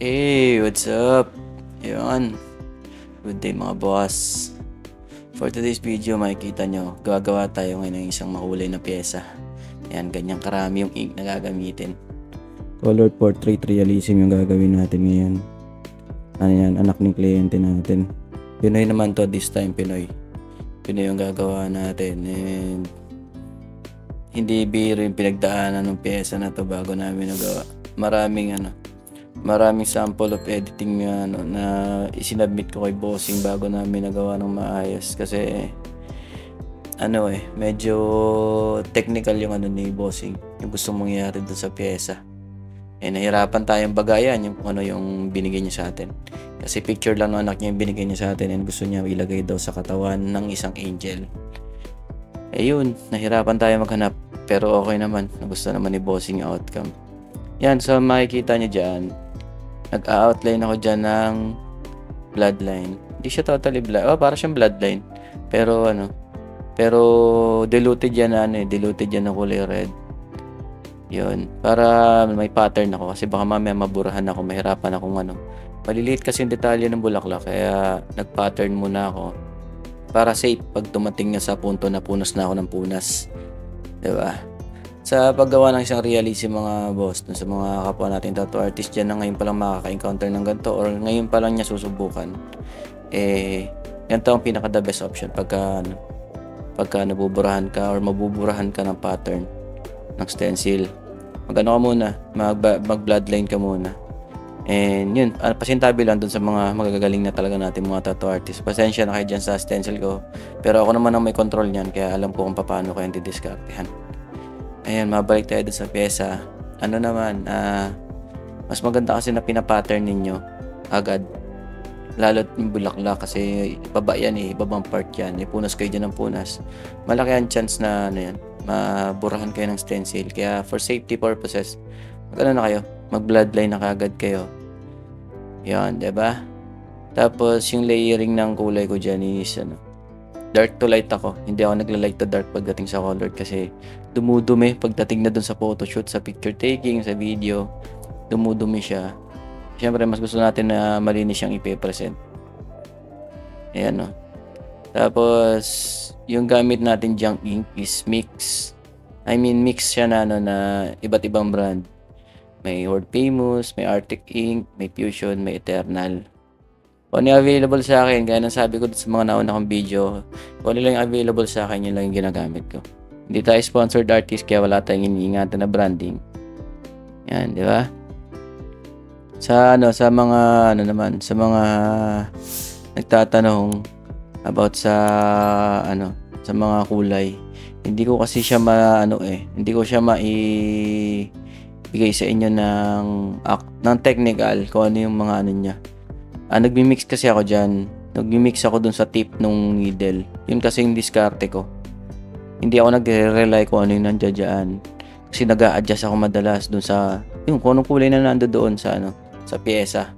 Hey, what's up? Yun. Good day mga boss. For today's video, makikita nyo, gagawa tayo ngayon ng isang makulay na pyesa. Ayan, ganyang karami yung ink na gagamitin. Color portrait realism yung gagawin natin ngayon. Ano yan, anak ng kliyente natin. Pinoy naman to this time, Pinoy. Pinoy yung gagawa natin. And hindi biro yung pinagdaanan ng pyesa na to bago namin nagawa. Maraming sample of editing na isinubmit ko kay bossing bago namin nagawa ng maayos kasi medyo technical yung ni bossing, yung gusto mangyari dun sa pyesa. Nahirapan tayong bagayan yung yung binigay niya sa atin kasi picture lang ng anak niya yung binigay niya sa atin and gusto niya ilagay daw sa katawan ng isang angel. Yun, nahirapan tayo maghanap pero okay naman, gusto naman ni bossing yung outcome. Yan, so makikita niyo dyan, nag-outline ako dyan ng bloodline. Hindi siya totally para siyang bloodline. Pero pero diluted yan diluted yan ng kulay red. Yun, para may pattern ako kasi baka mamaya maburahan ako, mahirapan akong maliliit kasi yung detalye ng bulaklak kaya nag-pattern muna ako para safe pag tumating na sa punto na punas na ako ng punas. Diba? Sa paggawa ng isang realism mga boss, sa mga kapwa natin tattoo artist dyan na ngayon pa lang makaka-encounter ng ganito or ngayon pa lang niya susubukan, ganito ang pinaka the best option pagka nabuburahan ka or mabuburahan ka ng pattern ng stencil. Mag bloodline ka muna. And yun, pasintabi lang dun sa mga magagagaling na talaga natin mga tattoo artist. Pasensya na kayo dyan sa stencil ko, pero ako naman ang may control niyan kaya alam ko kung paano kayo didiskartehan. Ayan, mabalik tayo dun sa pyesa. Mas maganda kasi na pinapattern ninyo agad. Lalo't yung bulaklak kasi ibaba yan ibabang part yan. Punas kayo dyan ng punas. Malaki ang chance na maburahan kayo ng stencil. Kaya for safety purposes, mag-bloodline na kagad kayo. Yan, diba? Tapos yung layering ng kulay ko dyan is dark to light ako. Hindi ako nagla-light to dark pagdating sa color kasi dumudumi pagdating na dun sa photoshoot, sa picture taking, sa video. Dumudumi siya. Siyempre mas gusto natin na malinis siyang ipe-present. Ayan Tapos yung gamit natin dyang ink is mix siya na iba't ibang brand. May World Famous, may Arctic Ink, may Fusion, may Eternal. Kung ano available sa akin, gaya ng sabi ko sa mga nauna kong video, kung ano lang available sa akin, yun lang yung ginagamit ko. Hindi tayo sponsored artist kaya wala tayong iniingatan na branding. Yan, di ba? Sa mga nagtatanong about sa mga kulay, hindi ko kasi siya hindi ko siya bigay sa inyo ng technical kung ano yung mga niya. Nagmi-mix kasi ako dyan. Nagmi-mix ako dun sa tip ng needle. Yun kasi yung diskarte ko. Hindi ako nagre-rely kung ano yung nandiyan. Kasi nag-a-adjust ako madalas dun sa kung anong kulay na nando doon sa pyesa.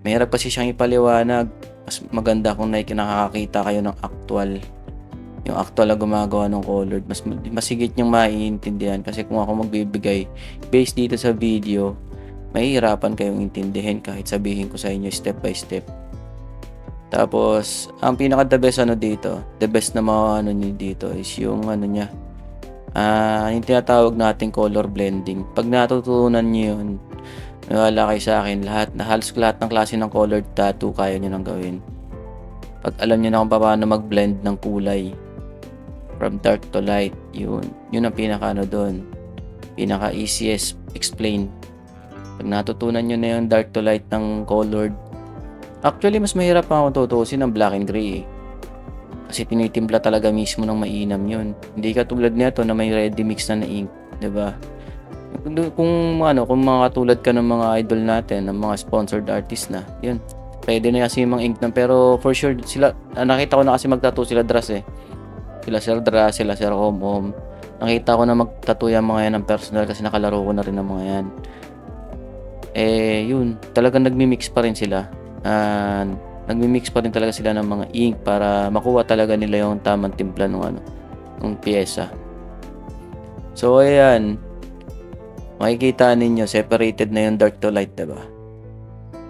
Mahirap kasi siyang ipaliwanag. Mas maganda kung nakakakita kayo ng actual. Yung actual na gumagawa ng colored. Mas masigit niyong maiintindihan. Kasi kung ako magbibigay based dito sa video, mahihirapan kayong intindihin kahit sabihin ko sa inyo step by step. Tapos, ang pinaka the best the best na mga dito is yung yung tinatawag nating color blending. Pag natutunan niyo yun, wala kayo sa akin, halos lahat ng klase ng colored tattoo kaya niyo nang gawin. Pag alam niyo na kung paano mag-blend ng kulay from dark to light, yun ang pinaka doon. Pinaka easiest explain. Pag natutunan nyo na yung dark to light ng colored, actually mas mahirap pa akong tutusin ng black and gray kasi tinitimpla talaga mismo ng mainam yun. Hindi ka tulad nito na may ready mix na ink, diba? Kung mga katulad ka ng mga idol natin, ng mga sponsored artist na, yun, pwede na kasi yung mga ink na, pero for sure sila, nakita ko na kasi magtattoo sila Dras sila Sir Dras, sila Sir Hom. Nakita ko na magtattoo yung mga yan ng personal kasi nakalaro ko na rin ng mga yan. Yun, talagang nagmi-mix pa rin sila. Nagmi-mix pa rin talaga sila ng mga ink para makuha talaga nila yung tamang timpla ng pyesa. So ayan, makikita ninyo separated na yung dark to light, diba?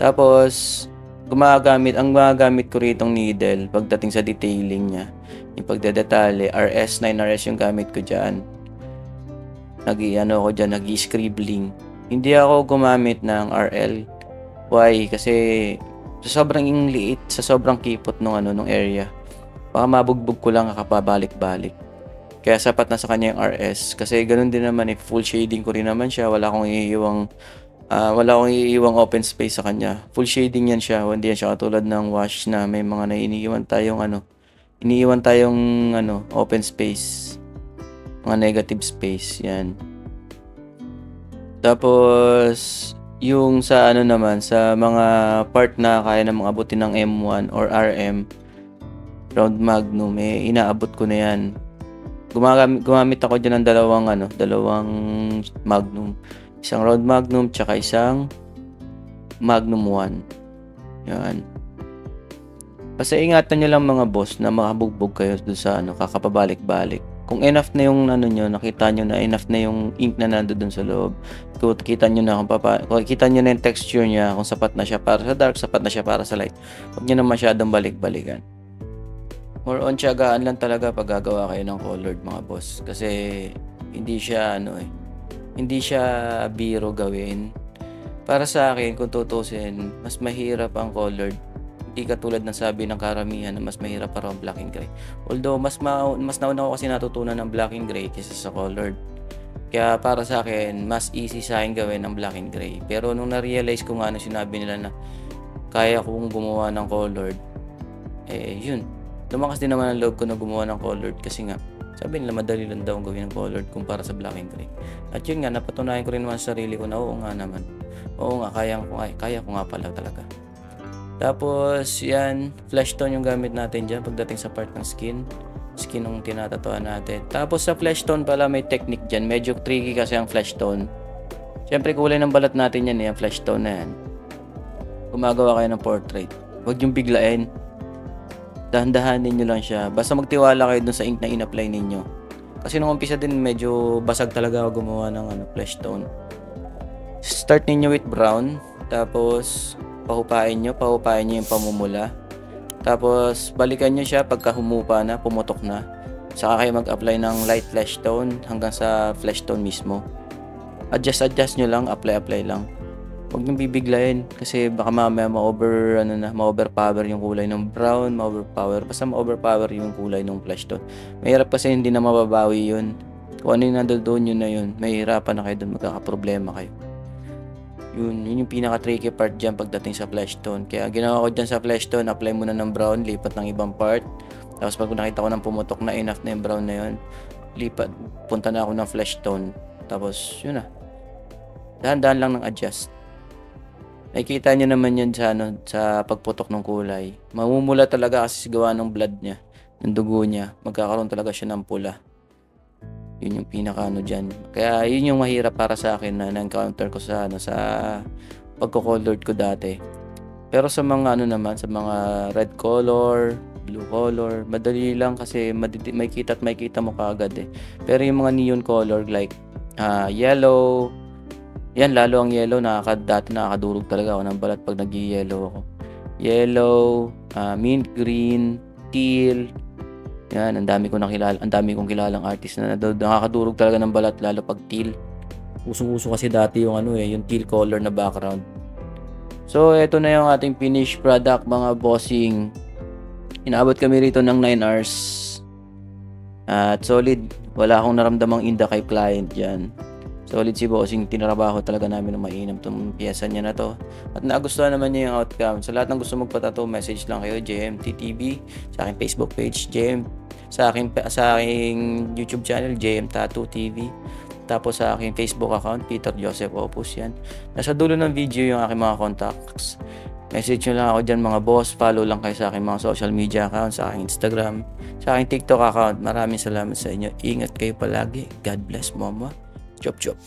Tapos, ang gumagamit ko ritong needle pagdating sa detailing niya. Yung pagdedetalye, RS9RS yung gamit ko dyan. Nag-scribbling. Hindi ako gumamit ng RL. Why? Kasi sa sobrang liit, sa sobrang kipot nung area. Baka mabugbog ko lang kapabalik-balik. Kaya sapat na sa kanya yung RS. Kasi ganun din naman, full shading ko rin naman siya. Wala akong iiwang open space sa kanya. Full shading yan siya. Hindi yan siya katulad ng wash na may mga iniiwan tayong open space. Mga negative space. Yan. Tapos, yung sa sa mga part na kaya namang abutin ng M1 or RM, round magnum, inaabot ko na yan. Gumamit ako dyan ng dalawang magnum. Isang round magnum, tsaka isang magnum 1. Yan. Basta ingatan nyo lang mga boss na makabugbog kayo doon sa kakapabalik-balik. Kung enough na yung nakita nyo na enough na yung ink na nandoon sa loob. Kung kita nyo na yung texture niya, kung sapat na siya para sa dark, sapat na siya para sa light. Huwag nyo na masyadong balik-balikan. More on tiyagaan lang talaga pag gagawa kayo ng colored mga boss. Kasi hindi siya biro gawin. Para sa akin, kung tutusin, mas mahirap ang colored. Hindi katulad ng sabi ng karamihan na mas mahirap para ang black and gray. Although mas nauna ko kasi natutunan ng black and gray kaysa sa colored. Kaya para sa akin, mas easy sa akin gawin ng black and gray. Pero nung na-realize ko nga sinabi nila na kaya kong gumawa ng colored, yun. Lumakas din naman ang loob ko na gumawa ng colored kasi nga sabi nila madali lang daw gawin ng colored kumpara sa black and gray. At yun nga, napatunayan ko rin naman sa sarili ko na oo nga naman. Oo nga, kaya ko nga pala talaga. Tapos yan, flesh tone yung gamit natin dyan pagdating sa part ng skin ng tinatatuan natin. Tapos sa flesh tone pala may technique dyan. Medyo tricky kasi ang flesh tone. Siyempre kulay ng balat natin yan yung flesh tone na yan. Gumagawa kayo ng portrait, huwag yung biglain. Dahan-dahanin nyo lang siya. Basta magtiwala kayo dun sa ink na in-apply ninyo. Kasi nung umpisa din, medyo basag talaga ako gumawa ng flesh tone. Start ninyo with brown. Tapos, pahupain nyo yung pamumula. Tapos, balikan nyo siya pagka humupa na, pumutok na. Saka kayo mag-apply ng light flesh tone hanggang sa flesh tone mismo. Adjust nyo lang, apply lang. Huwag niyong bibiglayin kasi baka mamaya ma-overpower yung kulay ng brown, basta ma-overpower yung kulay ng flesh tone. Mahirap kasi hindi na mababawi yun. Kung ano yung nandoon, yun na yun. Mahirapan na kayo doon, magkakaproblema kayo. Yun yung pinaka-tricky part dyan pagdating sa flesh tone. Kaya ginawa ko dyan sa flesh tone, apply muna ng brown, lipat ng ibang part. Tapos pag nakita ko ng pumutok na enough na yung brown na yun, punta na ako ng flesh tone. Tapos yun na. Dahan-dahan lang ng adjust. Nakikita nyo naman yan sa pagputok ng kulay. Mamumula talaga kasi gawa ng blood niya, ng dugo niya. Magkakaroon talaga siya ng pula. Yun yung pinaka dyan. Kaya yun yung mahirap para sa akin na na-encounter ko sa pagko-colored ko dati. Pero sa mga sa mga red color, blue color, madali lang kasi may kita mo kaagad . Pero yung mga neon color like yellow, yan, lalo ang yellow, dati nakakadurog talaga ako ng balat pag nag-yellow ako. Yellow, mint green, teal. Yan, ang dami kong kilalang artist na nakakadurog talaga ng balat lalo pag teal. Usong-uso kasi dati yung yung teal color na background. So, eto na yung ating finished product mga bossing. Inaabot kami rito ng 9 hours. At solid, wala akong naramdamang inda kay client dyan. Solid si bossing, tinrabaho talaga namin ng mainam itong piyesa niya na to. At nagustuhan naman niya yung outcome. Sa lahat ng gusto magpatato, message lang kayo, JMTTV, sa aking Facebook page, sa aking YouTube channel, JM Tattoo TV. Tapos sa aking Facebook account, Peter Joseph Opus yan. Nasa dulo ng video yung aking mga contacts. Message nyo lang ako dyan mga boss. Follow lang kayo sa aking mga social media accounts, sa aking Instagram, sa aking TikTok account. Maraming salamat sa inyo. Ingat kayo palagi. God bless, mama. Chop chop.